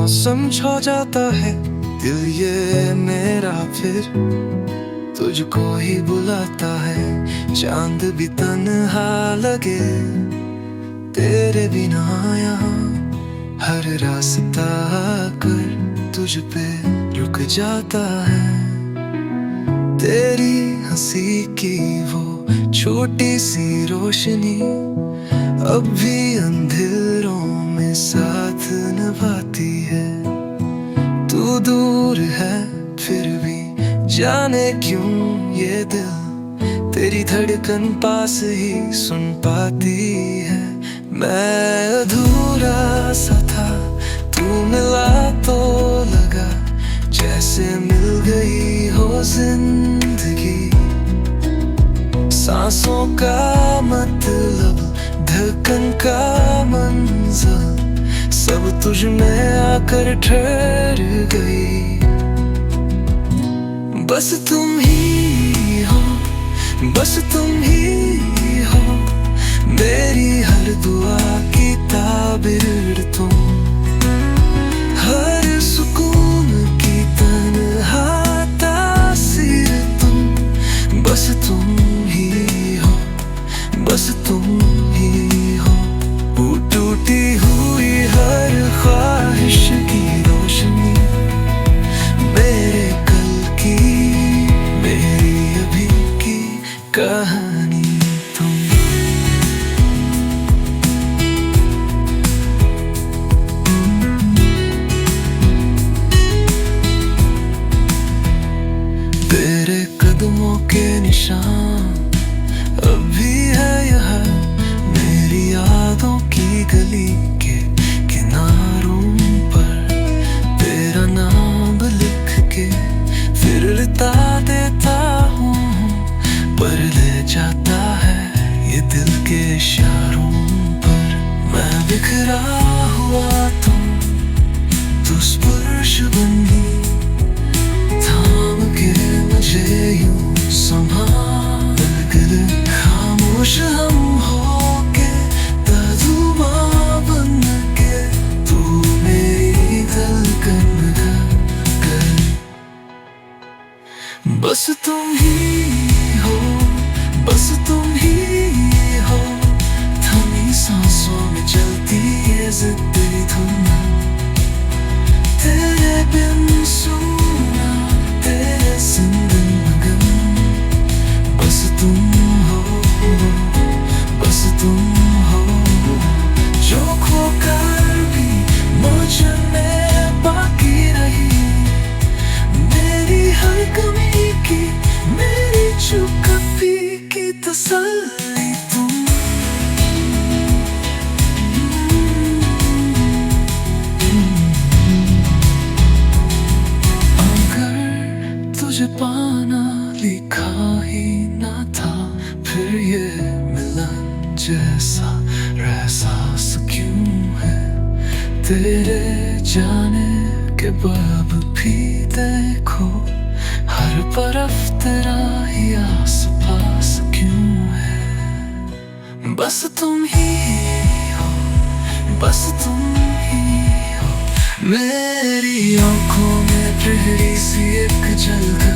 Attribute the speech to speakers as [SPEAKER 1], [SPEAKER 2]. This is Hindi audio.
[SPEAKER 1] मौसम छो जाता है दिल ये मेरा फिर तुझको ही बुलाता है। चांद भी तन्हा लगे तेरे बिना यहाँ, हर रास्ता कर तुझ पे रुक जाता है। तेरी हंसी की वो छोटी सी रोशनी अब भी अंधेरों में साथ निभाती है। तू दूर है फिर भी जाने क्यों ये दिल तेरी धड़कन पास ही सुन पाती है। मैं अधूरा सा था, तू मिला तो लगा जैसे मिल गई हो जिंदगी। सांसों का मतलब, धड़कन का मंज़िल, सब तुझ में आकर ठहर गई। बस तुम ही हो, बस तुम ही हो, मेरी हर दुआ की ताबीर तुम, हर सुकून की तन्हा तासीर तुम। बस तुम ही हो, बस तुम ही हो, वो टूटी हुई हर ख्वाहिश की रोशनी, मेरे कल की, मेरी अभी की कहानी तुम। तेरे कदमों के निशान अभी है यहाँ, मेरी यादों की गली के किनारों पर। तेरा नाम लिख के फिर लिटा देता हूँ, पर ले जाता है ये दिल के इशारों पर। मैं बिखरा हुआ तू स्पर्श बनी, थाम के मुझे यूं संभाल गले। खामोश हम होके ताजुबां बन के, तू मेरी धड़कन कर। बस तुम ही हो, बस तुम ही हो, थमी सांसों में चलती ये जिद्दी धुन। तेरे बिन सुना, तेरे जिंदन मगन। बस तुम हो, बस तुम हो, जो खोकर भी मुझ में बाकी रही। मेरी हर कमी की, मेरी चुप्पी की तसल्ली तुम। अगर तुझे पाना लिखा ही ना था, फिर ये मिलन जैसा एहसास क्यों है। तेरे जाने के बाद भी देखो, हर तरफ तेरा ही आस पास क्यों है। बस तुम ही हो, बस तुम ही हो, मेरी आंखों में पहली सी एक झलक।